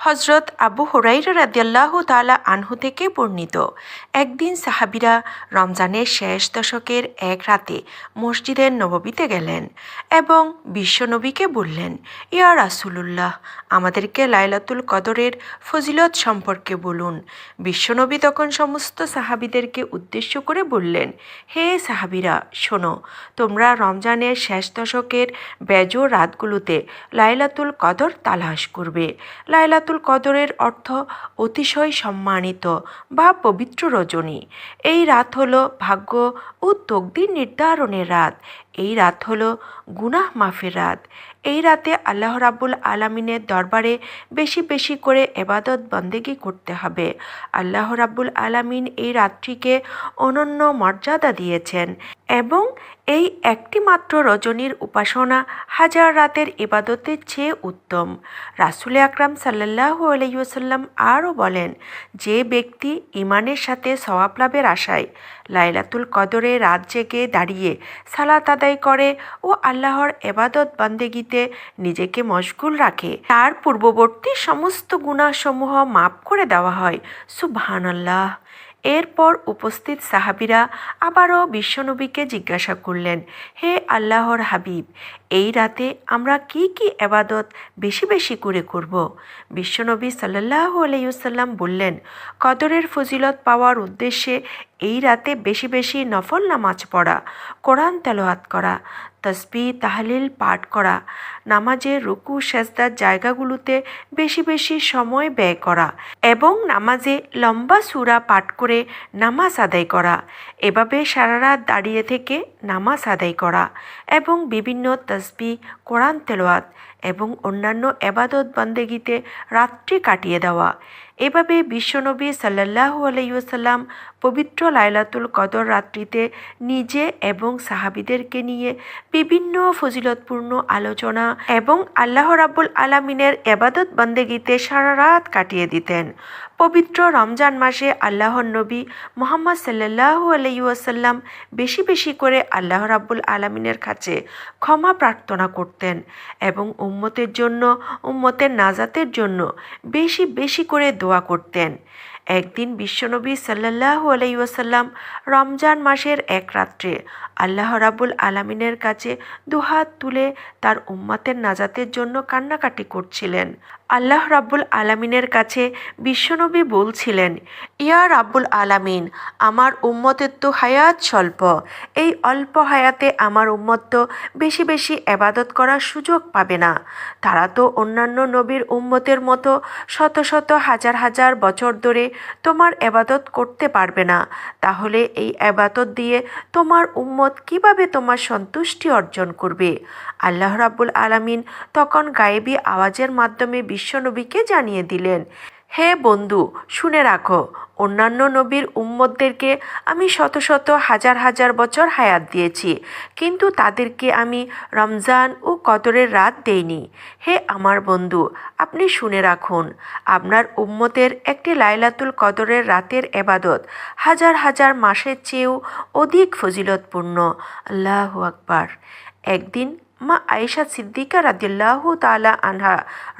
হজরত আবু হুরাইরা রাদিয়াল্লাহু তাআলা আনহু থেকে বর্ণিত, একদিন সাহাবীরা রমজানের শেষ দশকের এক রাতে মসজিদের নববীতে গেলেন এবং বিশ্বনবীকে বললেন, ইয়া রাসূলুল্লাহ, আমাদেরকে লাইলাতুল কদরের ফজিলত সম্পর্কে বলুন। বিশ্বনবী তখন সমস্ত সাহাবীদেরকে উদ্দেশ্য করে বললেন, হে সাহাবীরা, শোনো, তোমরা রমজানের শেষ দশকের বেজোড় রাতগুলোতে লাইলাতুল কদর তালাশ করবে। লাইলাতুল কদরের অর্থ অতিশয় সম্মানিত বা পবিত্র রজনী। এই রাত হলো ভাগ্য ও তকদির নির্ধারণের রাত। এই রাত হলো গুনাহ মাফের রাত। এই রাতে আল্লাহ রাব্বুল আলামিনের দরবারে বেশি বেশি করে এবাদত বন্দেগি করতে হবে। আল্লাহ রাব্বুল আলামিন এই রাতটিকে অনন্য মর্যাদা দিয়েছেন এবং এই একটি মাত্র রজনীর উপাসনা হাজার রাতের ইবাদতের চেয়ে উত্তম। রাসূল আকরাম সাল্লাল্লাহু আলাইহি ওয়াসাল্লাম আরও বলেন, যে ব্যক্তি ঈমানের সাথে সওয়াব লাভের আশায় লাইলাতুল কদরে রাত জেগে দাঁড়িয়ে সালাত আদায় করে ও আল্লাহর এবাদত বান্দেগিতে নিজেকে মশগুল রাখে, তার পূর্ববর্তী সমস্ত গুনাহসমূহ মাফ করে দেওয়া হয়। সুবহানাল্লাহ। এরপর উপস্থিত সাহাবীরা আবারও বিশ্বনবীকে জিজ্ঞাসা করলেন, হে আল্লাহর হাবিব, এই রাতে আমরা কি কি এবাদত বেশি বেশি করে করব? বিশ্বনবী সাল্লাল্লাহু আলাইহি ওয়াসাল্লাম বললেন, কদরের ফজিলত পাওয়ার উদ্দেশ্যে এই রাতে বেশি বেশি নফল নামাজ পড়া, কোরআন তেলাওয়াত করা, তাসবিহ তাহলিল পাঠ করা, নামাজের রুকু সেজদার জায়গাগুলোতে বেশি বেশি সময় ব্যয় করা এবং নামাজে লম্বা সূরা পাঠ করে নামাজ আদায় করা, এভাবে সারা রাত দাঁড়িয়ে থেকে নামাজ আদায় করা এবং বিভিন্ন তাসবিহ, কোরআন তেলাওয়াত এবং অন্যান্য এবাদত বন্দেগিতে রাত্রি কাটিয়ে দেওয়া। এভাবে বিশ্বনবী সাল্লাল্লাহু আলাইহি ওয়াসাল্লাম পবিত্র লাইলাতুল কদর রাত্রিতে নিজে এবং সাহাবীদেরকে নিয়ে বিভিন্ন ফজিলতপূর্ণ আলোচনা এবং আল্লাহ রাব্বুল আলামিনের এবাদত বন্দেগিতে সারা রাত কাটিয়ে দিতেন। পবিত্র রমজান মাসে আল্লাহর নবী মুহাম্মদ সাল্লাল্লাহু আলাইহি ওয়াসাল্লাম বেশি বেশি করে আল্লাহ রাব্বুল আলামিনের কাছে ক্ষমা প্রার্থনা করতেন এবং উম্মতের নাজাতের জন্য বেশি বেশি করে দোয়া করতেন। একদিন বিশ্বনবী সাল্লাল্লাহু আলাইহি ওয়াসাল্লাম রমজান মাসের এক রাত্রে আল্লাহ রাব্বুল আলামিনের কাছে দুহাত তুলে তার উম্মতের নাজাতের জন্য কান্নাকাটি করছিলেন। আল্লাহ রাব্বুল আলামিনের কাছে বিশ্বনবী বলছিলেন, ইয়া রাব্বুল আলামিন, আমার উম্মতের তো হায়াত স্বল্প, এই অল্প হায়াতে আমার উম্মত তো বেশি বেশি এবাদত করার সুযোগ পাবে না। তারা তো অন্যান্য নবীর উম্মতের মতো শত শত হাজার হাজার বছর ধরে তোমার এবাদত করতে পারবে না। তাহলে এই এবাদত দিয়ে তোমার উম্মত কিভাবে তোমার সন্তুষ্টি অর্জন করবে? আল্লাহ রাব্বুল আলামিন তখন গায়েবী আওয়াজের মাধ্যমে বিশ্বনবীকে জানিয়ে দিলেন, হে বন্ধু, শুনে রাখো, অন্যান্য নবীর উম্মতদেরকে আমি শত শত হাজার হাজার বছর হায়াত দিয়েছি, কিন্তু তাদেরকে আমি রমজান ও কদরের রাত দেইনি। হে আমার বন্ধু, আপনি শুনে রাখুন, আপনার উম্মতের একটি লাইলাতুল কদরের রাতের এবাদত হাজার হাজার মাসের চেয়েও অধিক ফজিলতপূর্ণ। আল্লাহু আকবার। একদিন মা আয়েশা সিদ্দিকা রাদিয়াল্লাহু তাআলা আনহা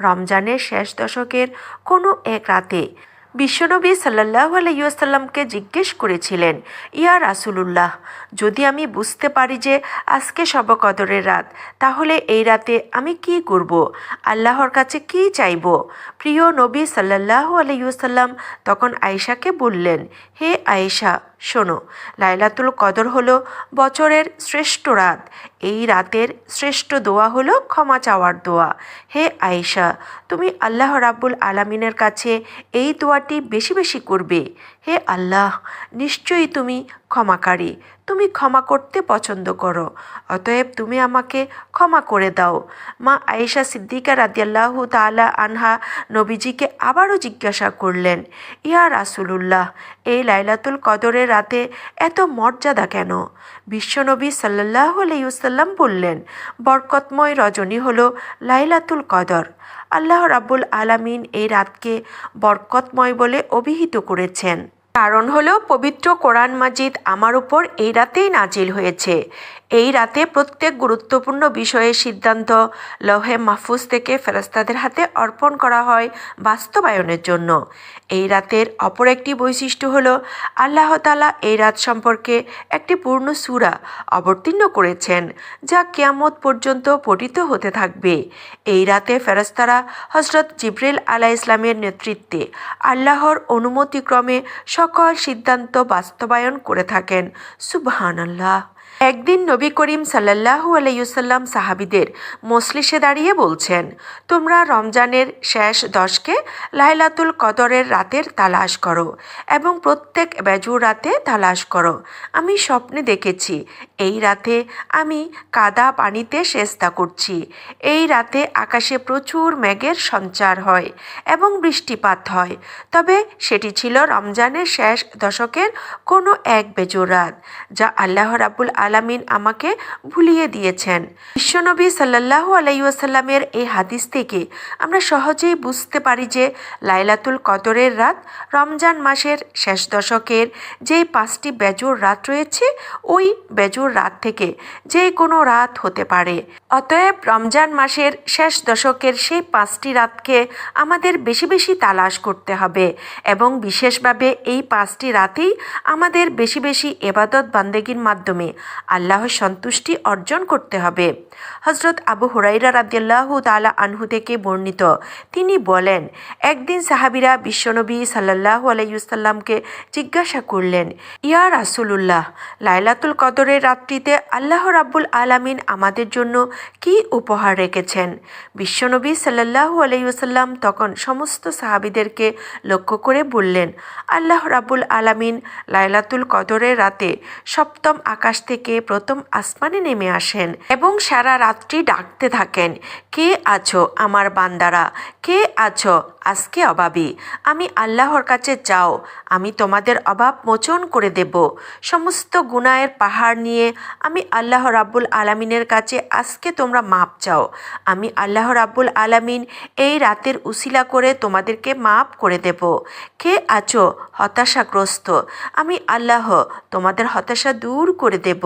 রমজানের শেষ দশকের কোনো এক রাতে বিশ্বনবী সাল্লাল্লাহু আলাইহি ওয়াসাল্লামকে জিজ্ঞেস করেছিলেন, ইয়া রাসূলুল্লাহ, যদি আমি বুঝতে পারি যে আজকে শবে কদরের রাত, তাহলে এই রাতে আমি কি করব? আল্লাহর কাছে কি চাইব? প্রিয় নবী সাল্লাল্লাহু আলাইহি ওয়াসাল্লাম তখন আয়েশাকে বললেন, হে আয়েশা, শোনো, লাইলাতুল কদর হলো বছরের শ্রেষ্ঠ রাত। এই রাতের শ্রেষ্ঠ দোয়া হলো ক্ষমা চাওয়ার দোয়া। হে আয়েশা, তুমি আল্লাহ রাব্বুল আলামিনের কাছে এই দোয়াটি বেশি বেশি করবে। হে আল্লাহ, নিশ্চয়ই তুমি ক্ষমাকারী, তুমি ক্ষমা করতে পছন্দ করো, অতএব তুমি আমাকে ক্ষমা করে দাও। মা আয়েশা সিদ্দিকা রাদিয়াল্লাহু তাআলা আনহা নবীজিকে আবারও জিজ্ঞাসা করলেন, ইয়া রাসূলুল্লাহ, এই লাইলাতুল কদরের রাতে এত মর্যাদা কেন? বিশ্বনবী সাল্লাল্লাহু আলাইহি ওয়াসাল্লাম বললেন, বরকতময় রজনী হলো লাইলাতুল কদর। আল্লাহ রাব্বুল আলামিন এই রাতকে বরকতময় বলে অভিহিত করেছেন। কারণ হলো পবিত্র কোরআন মাজিদ আমার উপর এই রাতেই নাজিল হয়েছে। এই রাতে প্রত্যেক গুরুত্বপূর্ণ বিষয়ের সিদ্ধান্ত লৌহে মাহফুজ থেকে ফেরেশতাদের হাতে অর্পণ করা হয় বাস্তবায়নের জন্য। এই রাতের অপর একটি বৈশিষ্ট্য হল আল্লাহ তাআলা এই রাত সম্পর্কে একটি পূর্ণ সূরা অবতীর্ণ করেছেন, যা কিয়ামত পর্যন্ত পঠিত হতে থাকবে। এই রাতে ফেরেশতারা হযরত জিবরিল আলাইহিস সালামের নেতৃত্বে আল্লাহর অনুমতিক্রমে সকল সিদ্ধান্ত বাস্তবায়ন করে থাকেন। সুবহানাল্লাহ। একদিন নবী করিম সাল্লাল্লাহু আলাইহি ওয়াসাল্লাম সাহাবীদের মজলিসে দাঁড়িয়ে বলছেন, তোমরা রমজানের শেষ 10কে লাইলাতুল কদরের রাতের তালাশ করো এবং প্রত্যেক বেজুর রাতে তালাশ করো। আমি স্বপ্নে দেখেছি এই রাতে আমি কাদা পানিতে সেজদা করছি। এই রাতে আকাশে প্রচুর মেঘের সঞ্চার হয় এবং বৃষ্টিপাত হয়, তবে সেটি ছিল রমজানের শেষ দশকের কোনো এক বেজুর রাত, যা আল্লাহ রাব্বুল আলামিন আমাকে ভুলিয়ে দিয়েছেন। বিশ্বনবী সাল্লাল্লাহু আলাইহি ওয়াসাল্লামের এই হাদিস থেকে আমরা সহজেই বুঝতে পারি যে লাইলাতুল কদরের রাত রমজান মাসের শেষ দশকের যেই 5টি বেজুর রাত রয়েছে, ওই বেজুর রাত থেকে যে কোনো রাত হতে পারে। অতএব রমজান মাসের শেষ দশকের সেই 5টি রাতকে আমাদের বেশি বেশি তালাশ করতে হবে এবং বিশেষভাবে এই 5টি রাতেই আমাদের বেশি বেশি ইবাদত বান্দেগির মাধ্যমে আল্লাহর সন্তুষ্টি অর্জন করতে হবে। হযরত আবু হুরায়রা রাদিয়াল্লাহু তাআলা আনহু থেকে বর্ণিত, তিনি বলেন, একদিন সাহাবীরা বিশ্বনবী সাল্লাল্লাহু আলাইহি ওয়াসাল্লামকে জিজ্ঞাসা করলেন, ইয়া রাসূলুল্লাহ, লাইলাতুল কদরের রাত্রিতে আল্লাহ রাব্বুল আলামিন আমাদের জন্য কি উপহার রেখেছেন? বিশ্বনবী সাল্লাল্লাহু আলাইহি ওয়াসাল্লাম তখন সমস্ত সাহাবীদেরকে লক্ষ্য করে বললেন, আল্লাহ রাব্বুল আলামিন লাইলাতুল কদরের রাতে সপ্তম আকাশ থেকে প্রথম আসমানে নেমে আসেন এবং সারা রাত্রি ডাকতে থাকেন, কে আছো আমার বান্দারা, কে আছো আজকে অভাবী? আমি আল্লাহর কাছে যাও, আমি তোমাদের অভাব মোচন করে দেব। সমস্ত গুনাহের পাহাড় নিয়ে আমি আল্লাহ রাব্বুল আলামিনের কাছে আজকে তোমরা মাপ চাও। আমি আল্লাহ রাব্বুল আলামিন এই রাতের উসিলা করে তোমাদেরকে মাপ করে দেব। কে আছো হতাশাগ্রস্ত? আমি আল্লাহ তোমাদের হতাশা দূর করে দেব।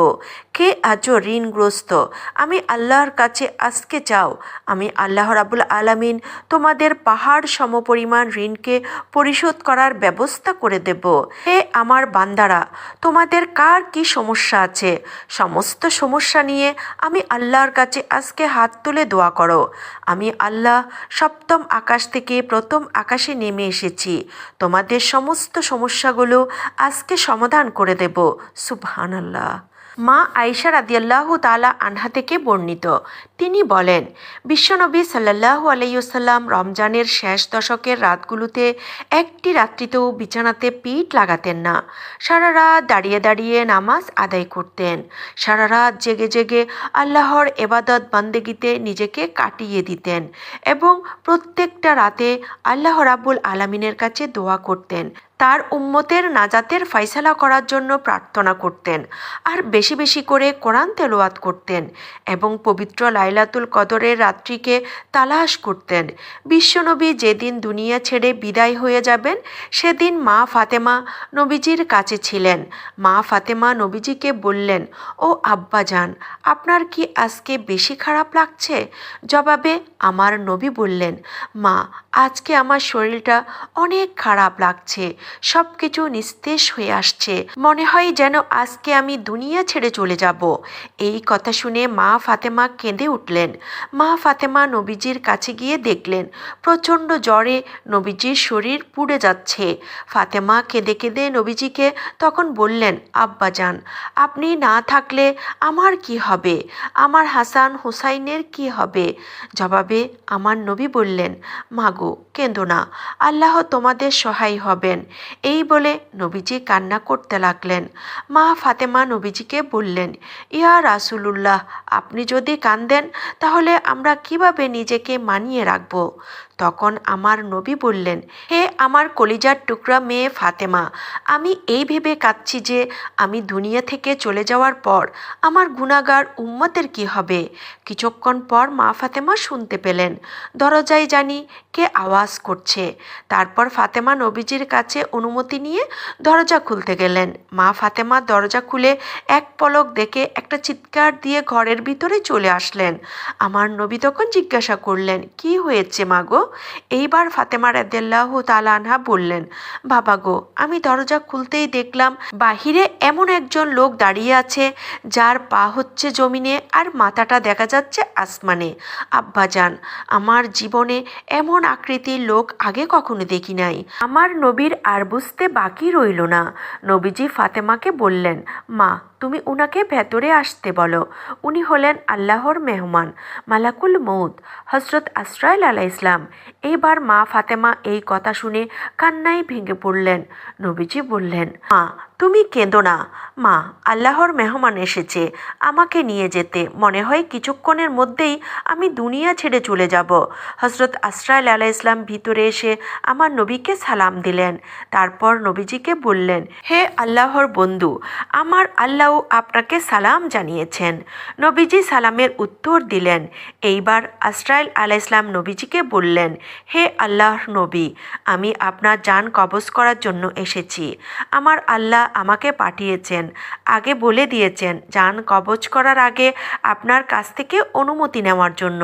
কে আছো ঋণগ্রস্ত? আমি আল্লাহর কাছে আজকে যাও, আমি আল্লাহ রাব্বুল আলামিন তোমাদের পাহাড় সমপরিমাণ ঋণকে পরিশোধ করার ব্যবস্থা করে দেব। হে আমার বান্দারা, তোমাদের কার কি সমস্যা আছে? সমস্ত সমস্যা নিয়ে আমি আল্লাহর কাছে আজকে হাত তুলে দোয়া করো। আমি আল্লাহ সপ্তম আকাশ থেকে প্রথম আকাশে নেমে এসেছি, তোমাদের সমস্ত সমস্যাগুলো আজকে সমাধান করে দেব। সুবহানাল্লাহ। মা আয়েশা রাদিয়াল্লাহু তাআলা আনহা থেকে বর্ণিত, তিনি বলেন, বিশ্বনবী সাল্লাল্লাহু আলাইহি ওয়াসাল্লাম রমজানের শেষ দশকের রাতগুলোতে একটি রাত্রিতেও বিছানাতে পিঠ লাগাতেন না। সারা রাত দাঁড়িয়ে দাঁড়িয়ে নামাজ আদায় করতেন। সারা রাত জেগে জেগে আল্লাহর ইবাদত বান্দেগিতে নিজেকে কাটিয়ে দিতেন এবং প্রত্যেকটা রাতে আল্লাহ রাব্বুল আলামিনের কাছে দোয়া করতেন, তার উম্মতের নাজাতের ফয়সালা করার জন্য প্রার্থনা করতেন, আর বেশি বেশি করে কোরআন তেলাওয়াত করতেন এবং পবিত্র লাইলাতুল কদরের রাত্রিকে তালাশ করতেন। বিশ্বনবী যেদিন দুনিয়া ছেড়ে বিদায় হয়ে যাবেন, সেদিন মা ফাতেমা নবীজির কাছে ছিলেন। মা ফাতেমা নবীজিকে বললেন, ও আব্বাজান, আপনার কি আজকে বেশি খারাপ লাগছে? জবাবে আমার নবী বললেন, মা, আজকে আমার শরীরটা অনেক খারাপ লাগছে, সব কিছু নিস্তেজ হয়ে আসছে, মনে হয় যেন আজকে আমি দুনিয়া ছেড়ে চলে যাব। এই কথা শুনে মা ফাতেমা কেঁদে উঠলেন। মা ফাতেমা নবীজির কাছে গিয়ে দেখলেন প্রচণ্ড জ্বরে নবীজির শরীর পুড়ে যাচ্ছে। ফাতেমা কেঁদে কেঁদে নবীজিকে তখন বললেন, আব্বাজান, আপনি না থাকলে আমার কি হবে? আমার হাসান হুসাইনের কি হবে? জবাবে আমার নবী বললেন, মাগো, কেঁদো না, আল্লাহ তোমাদের সহায় হবেন। এই বলে নবীজি কান্না করতে লাগলেন। মা ফাতেমা নবীজিকে বললেন, ইয়া রাসূলুল্লাহ, আপনি যদি কাঁদেন তাহলে আমরা কিভাবে নিজেকে মানিয়ে রাখব? তখন আমার নবী বললেন, হে আমার কলিজার টুকরা মেয়ে ফাতেমা, আমি এই ভেবে কাঁদছি যে আমি দুনিয়া থেকে চলে যাওয়ার পর আমার গুনাহগার উম্মতের কি হবে। কিছুক্ষণ পর মা ফাতেমা শুনতে পেলেন দরজায় জানি কে আওয়াজ করছে। তারপর ফাতেমা নবীজির কাছে অনুমতি নিয়ে দরজা খুলতে গেলেন। মা ফাতেমা দরজা খুলে এক পলক দেখে একটা চিৎকার দিয়ে ঘরের ভিতরে চলে আসলেন। আমার নবী তখন জিজ্ঞাসা করলেন, কি হয়েছে মা গো? এইবার ফাতেমা রাদিয়াল্লাহু তাআলা আনহা বললেন, বাবা গো, আমি দরজা খুলতেই দেখলাম বাহিরে এমন একজন লোক দাঁড়িয়ে আছে যার পা হচ্ছে জমিনে আর মাথাটা দেখা যাচ্ছে আসমানে। আব্বাজান, আমার জীবনে এমন আকৃতির লোক আগে কখনো দেখি নাই। আমার নবীর আর বুঝতে বাকি রইল না। নবীজি ফাতেমাকে বললেন, মা, তুমি উনাকে ভেতরে আসতে বলো। উনি হলেন আল্লাহর মেহমান, মালাকুল মউত, হজরত আজরাইল আলাইহিস সালাম। এইবার মা ফাতেমা এই কথা শুনে কান্নায় ভেঙে পড়লেন। নবীজি বললেন, মা, তুমি কেঁদো না। মা, আল্লাহর মেহমান এসেছে আমাকে নিয়ে যেতে। মনে হয় কিছুক্ষণের মধ্যেই আমি দুনিয়া ছেড়ে চলে যাব। হজরত আজরাইল আলাইহিস সালাম ভিতরে এসে আমার নবীকে সালাম দিলেন। তারপর নবীজিকে বললেন, হে আল্লাহর বন্ধু, আমার আল্লাহ আপনাকে সালাম জানিয়েছেন। নবীজি সালামের উত্তর দিলেন। এইবার আজরাইল আলাইহিস সালাম নবীজিকে বললেন, হে আল্লাহর নবী, আমি আপনার জান কবজ করার জন্য এসেছি। আমার আল্লাহ আমাকে পাঠিয়েছেন। আগে বলে দিয়েছেন জান কবজ করার আগে আপনার কাছ থেকে অনুমতি নেওয়ার জন্য।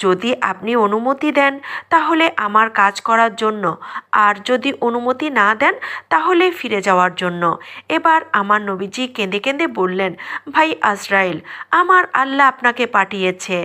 যদি আপনি অনুমতি দেন তাহলে আমার কাজ করার জন্য, আর যদি অনুমতি না দেন তাহলে ফিরে যাওয়ার জন্য। এবার আমার নবীজি কেঁদে কেঁদে বললেন, ভাই আজরাইল, আমার আল্লাহ আপনাকে পাঠিয়েছে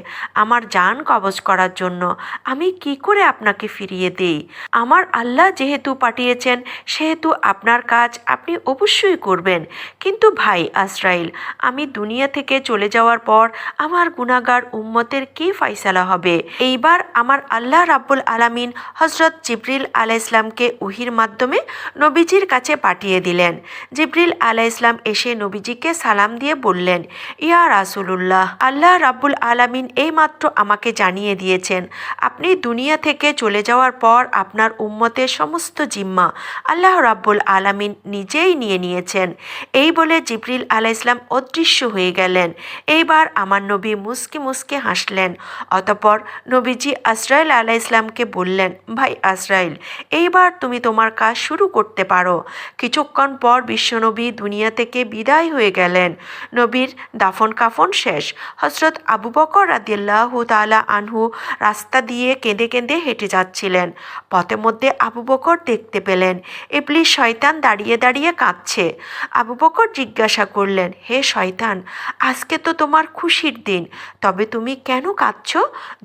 আমার জান কবজ করার জন্য। আমি কি করে আপনাকে ফিরিয়ে দেই? আমার আল্লাহ যেহেতু পাঠিয়েছেন সেহেতু আপনার কাজ আপনি অবশ্যই করবেন। কিন্তু ভাই আজরাইল, আমি দুনিয়া থেকে চলে যাওয়ার পর আমার গুনাহগার উম্মতের কি ফয়সালা হবে? এইবার আমার আল্লাহ রাব্বুল আলামিন হজরত জিবরিল আলাইহিস সালামকে ওহীর মাধ্যমে নবীজির কাছে পাঠিয়ে দিলেন। জিবরিল আলাইহিস সালাম এসে নবীজিকে সালাম দিয়ে বললেন, ইয়া রাসূলুল্লাহ, আল্লাহ রাব্বুল আলামিন এইমাত্র আমাকে জানিয়ে দিয়েছেন আপনি দুনিয়া থেকে চলে যাওয়ার পর আপনার উম্মতের সমস্ত জিম্মা আল্লাহ রাব্বুল আলামিন নিজেই নিয়ে নিয়েছেন। এই বলে জিবরিল আলাইহিস সালাম অদৃশ্য হয়ে গেলেন। এইবার আমার নবী মুস্কি মুস্কি হাসলেন। অতঃপর নবীজি আজরাইল আলাইহিস সালামকে বললেন, ভাই আজরাইল, এইবার তুমি তোমার কাজ শুরু করতে পারো। কিছুক্ষণ পর বিশ্বনবী দুনিয়া থেকে বিদায় হয়ে গেলেন। নবীর দাফন কাফন শেষ। হজরত আবু বকর রাদিয়াল্লাহু তাআলা আনহু রাস্তা দিয়ে কেঁদে কেঁদে হেঁটে যাচ্ছিলেন। পথে মধ্যে আবু বকর দেখতে পেলেন ইবলিস শয়তান দাঁড়িয়ে দাঁড়িয়ে কাঁদছে। আবু বকর জিজ্ঞাসা করলেন, হে শয়তান, আজকে তো তোমার খুশির দিন, তবে তুমি কেন কাঁদছ?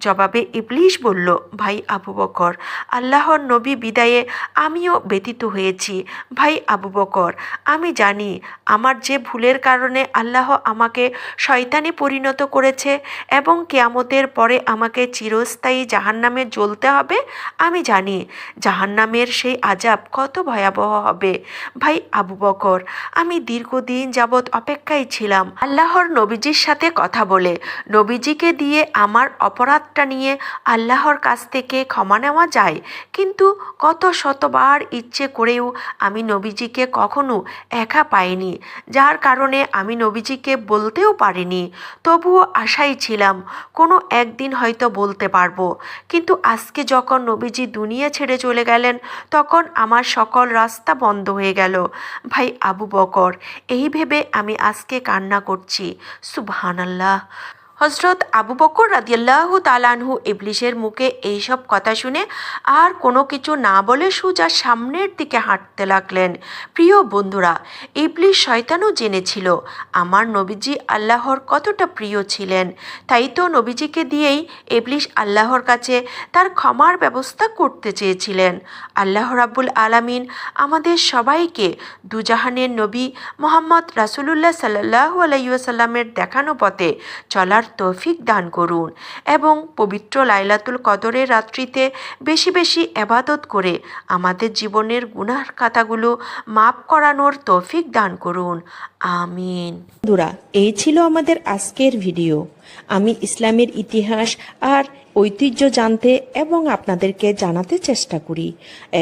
জবাবে ইবলিস বলল, ভাই আবু বকর, আল্লাহর নবী বিদায়ে আমিও ব্যথিত হয়েছি। ভাই আবু বকর, আমি জানি আমার যে ভুলের কারণে আল্লাহ আমাকে শয়তানে পরিণত করেছে এবং কিয়ামতের পরে আমাকে চিরস্থায়ী জাহান্নামে জ্বলতে হবে। আমি জানি জাহান্নামের সেই আযাব কত ভয়াবহ হবে। ভাই আবু বকর, আমি দীর্ঘদিন যাবৎ অপেক্ষায় ছিলাম আল্লাহর নবীজির সাথে কথা বলে নবীজিকে দিয়ে আমার অপরাধটা নিয়ে আল্লাহর কাছ থেকে ক্ষমা নেওয়া যায়, কিন্তু কত শতবার ইচ্ছে করেও আমি নবীজিকে কখনো একা পাইনি, যার কারণে আমি নবীজিকে বলতেও পারিনি। তবুও আশায় ছিলাম কোনো একদিন হয়তো বলতে পারবো। কিন্তু আজকে যখন নবীজি দুনিয়া ছেড়ে চলে গেলেন তখন আমার সকল রাস্তা বন্ধ হয়ে গেল। ভাই আবু বকর, এই ভেবে আমি আজকে কান্না করছি। সুবহানাল্লাহ। হজরত আবু বকর রাদিয়াল্লাহু তাআলা আনহু ইবলিসের মুখে এইসব কথা শুনে আর কোনো কিছু না বলে সোজা সামনের দিকে হাঁটতে লাগলেন। প্রিয় বন্ধুরা, ইবলিস শয়তানও জেনেছিল আমার নবীজি আল্লাহর কতটা প্রিয় ছিলেন, তাই তো নবীজিকে দিয়েই ইবলিস আল্লাহর কাছে তার ক্ষমার ব্যবস্থা করতে চেয়েছিলেন। আল্লাহ রাব্বুল আলামিন আমাদের সবাইকে দুজাহানের নবী মোহাম্মদ রাসূলুল্লাহ সাল্লাল্লাহু আলাইহি ওয়াসাল্লামের দেখানো পথে চলার তৌফিক দান করুন এবং পবিত্র লাইলাতুল কদরের রাত্রিতে বেশি বেশি ইবাদত করে আমাদের জীবনের গুনাহ খাতাগুলো মাফ করানোর তৌফিক দান করুন। আমিন। বন্ধুরা, এই ছিল আমাদের আজকের ভিডিও। আমি ইসলামের ইতিহাস আর ঐতিহ্য জানতে এবং আপনাদেরকে জানাতে চেষ্টা করি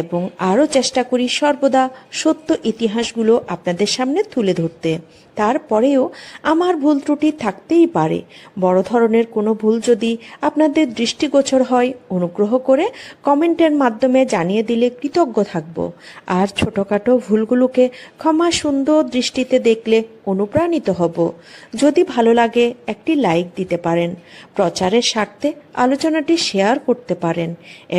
এবং আরও চেষ্টা করি সর্বদা সত্য ইতিহাসগুলো আপনাদের সামনে তুলে ধরতে। তারপরেও আমার ভুল ত্রুটি থাকতেই পারে। বড় ধরনের কোনো ভুল যদি আপনাদের দৃষ্টিগোচর হয়, অনুগ্রহ করে কমেন্টের মাধ্যমে জানিয়ে দিলে কৃতজ্ঞ থাকব। আর ছোটোখাটো ভুলগুলোকে ক্ষমা সুন্দর দৃষ্টিতে দেখলে অনুপ্রাণিত হব। যদি ভালো লাগে একটি লাইক দিতে পারেন, প্রচারের স্বার্থে আলোচনাটি শেয়ার করতে পারেন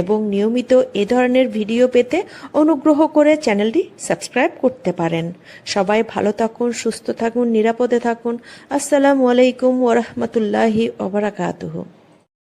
এবং নিয়মিত এ ধরনের ভিডিও পেতে অনুগ্রহ করে চ্যানেলটি সাবস্ক্রাইব করতে পারেন। সবাই ভালো থাকুন, সুস্থ থাকুন, নিরাপদে থাকুন। আসসালামু আলাইকুম ওয়া রাহমাতুল্লাহি ওয়া বারাকাতুহু।